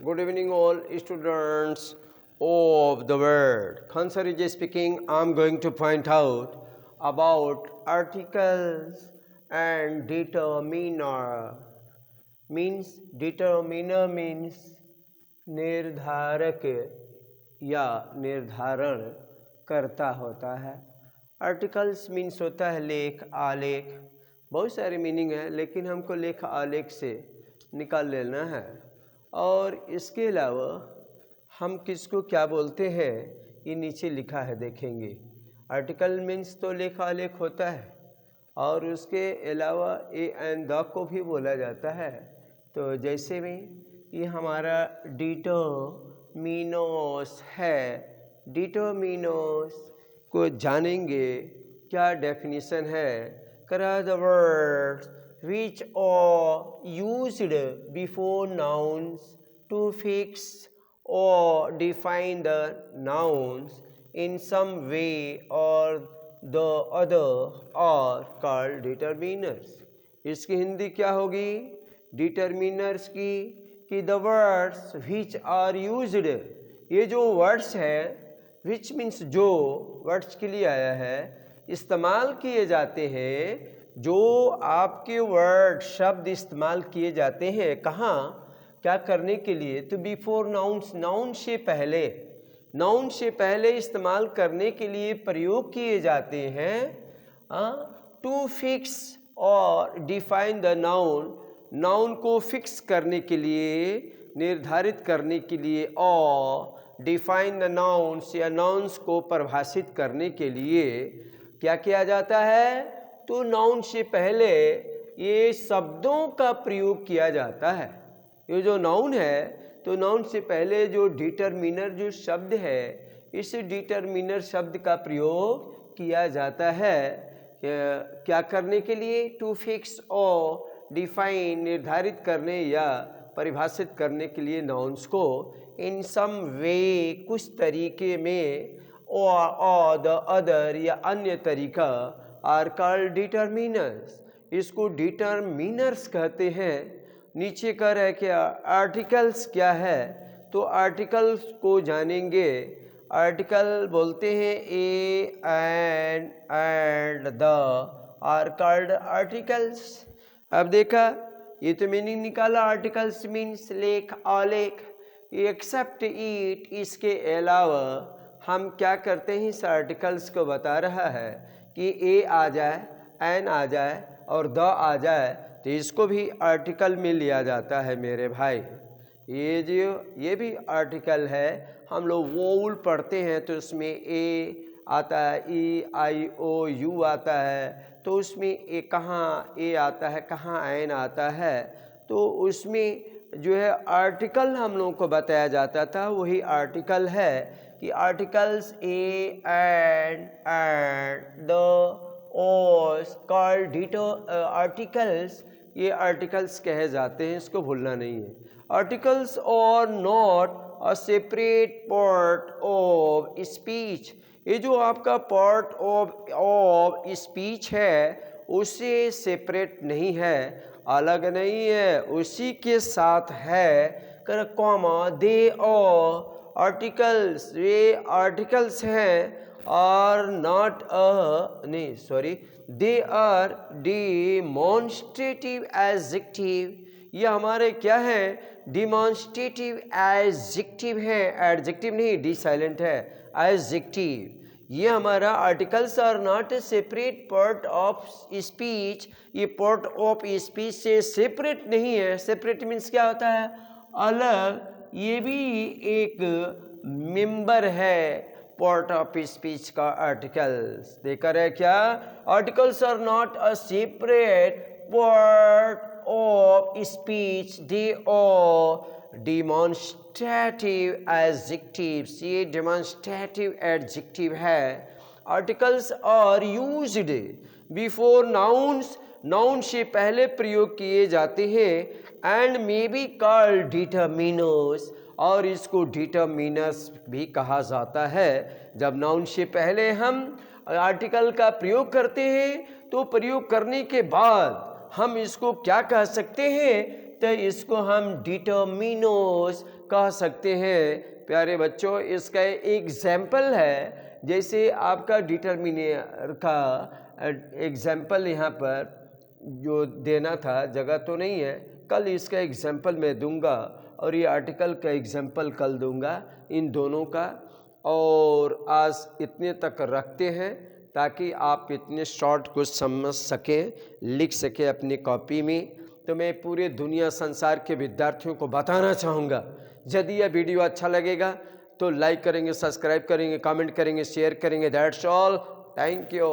Good evening all students of the world. Khan sir is speaking. I am going to point out about articles and determiner. Determiner means निर्धारक या निर्धारण करता होता है. Articles means होता है लेख, आलेख. बहुत सारे मीनिंग है लेकिन हमको लेख आलेख से निकाल लेना है. और इसके अलावा हम किसको क्या बोलते हैं ये नीचे लिखा है, देखेंगे. आर्टिकल मीन्स तो लेख आलेख होता है और उसके अलावा ए एंड द को भी बोला जाता है. तो जैसे में ये हमारा डिटरमिनर्स है. डिटरमिनर्स को जानेंगे क्या डेफिनेशन है. करा the words which are used before nouns to fix or define the nouns in some way or the other are called determiners. इसकी हिंदी क्या होगी डिटरमिनर्स की कि the words which are used, ये जो वर्ड्स है which means जो words के लिए आया है, इस्तेमाल किए जाते हैं. जो आपके वर्ड शब्द इस्तेमाल किए जाते हैं कहाँ क्या करने के लिए, तो बिफोर नाउन्स, नाउन से पहले, नाउन से पहले इस्तेमाल करने के लिए प्रयोग किए जाते हैं. टू फिक्स और डिफाइन द नाउन, नाउन को फिक्स करने के लिए, निर्धारित करने के लिए, और डिफाइन द नाउन्स या नाउन्स को परिभाषित करने के लिए क्या किया जाता है. तो नाउन से पहले ये शब्दों का प्रयोग किया जाता है. ये जो नाउन है तो नाउन से पहले जो डिटरमिनर जो शब्द है, इस डिटरमिनर शब्द का प्रयोग किया जाता है. क्या करने के लिए, टू फिक्स और डिफाइन, निर्धारित करने या परिभाषित करने के लिए नाउन्स को. इन सम वे, कुछ तरीके में, और द अदर या अन्य तरीका आर कॉल्ड डिटरमिनर्स. इसको डिटरमिनर्स कहते हैं. नीचे कर है क्या आर्टिकल्स क्या है, तो आर्टिकल्स को जानेंगे. आर्टिकल बोलते हैं a and the are called articles. अब देखा ये तो मीनिंग निकाला. आर्टिकल्स मीन्स लेख आलेख. एक्सेप्ट इट, इसके अलावा हम क्या करते हैं, इस आर्टिकल्स को बता रहा है कि ए आ जाए, एन आ जाए और द आ जाए तो इसको भी आर्टिकल में लिया जाता है मेरे भाई. ये भी आर्टिकल है. हम लोग वोल पढ़ते हैं तो उसमें ए आता है, ई आई ओ यू आता है, तो उसमें ए कहाँ ए आता है, कहाँ एन आता है, तो उसमें जो है आर्टिकल हम लोगों को बताया जाता था. वही आर्टिकल है कि आर्टिकल्स ए एंड द और कॉल्ड डिटर आर्टिकल्स. ये आर्टिकल्स कहे जाते हैं, इसको भूलना नहीं है. आर्टिकल्स और not a separate part of speech. ये जो आपका पार्ट ऑफ स्पीच है उससे सेपरेट नहीं है, अलग नहीं है, उसी के साथ है. कर कॉमा दे और आर्टिकल्स, ये आर्टिकल्स हैं और नॉट नहीं sorry, they are demonstrative adjective. ये हमारे क्या है, डिमॉन्स्ट्रेटिव एडजेक्टिव है. एडजेक्टिव नहीं, डी साइलेंट है, एडजेक्टिव. ये हमारा articles are not a separate part of speech. ये पार्ट ऑफ स्पीच से सेपरेट नहीं है. सेपरेट मीन्स क्या होता है, अलग. ये भी एक मेंबर है पार्ट ऑफ स्पीच का आर्टिकल्स. देखकर है क्या, articles are not a separate part of speech, they are demonstrative adjectives. ये डिमॉन्स्ट्रेटिव एडजेक्टिव है. Articles are used before nouns, noun से पहले प्रयोग किए जाते हैं. And may be called determiners, और इसको डिटरमिनर्स भी कहा जाता है. जब नाउन से पहले हम आर्टिकल का प्रयोग करते हैं तो प्रयोग करने के बाद हम इसको क्या कह सकते हैं, तो इसको हम डिटर्मिनोस कह सकते हैं। प्यारे बच्चों, इसका एग्जाम्पल है, जैसे आपका डिटर्मिनर का एग्जाम्पल यहाँ पर जो देना था, जगह तो नहीं है, कल इसका एग्जाम्पल मैं दूंगा और ये आर्टिकल का एग्जाम्पल कल दूंगा इन दोनों का। और आज इतने तक रखते हैं ताकि आप इतने शॉर्ट कुछ समझ सकें, लिख सकें अपनी कॉपी में। तो मैं पूरे दुनिया संसार के विद्यार्थियों को बताना चाहूँगा, यदि यह वीडियो अच्छा लगेगा तो लाइक करेंगे, सब्सक्राइब करेंगे, कमेंट करेंगे, शेयर करेंगे। That's all. Thank you.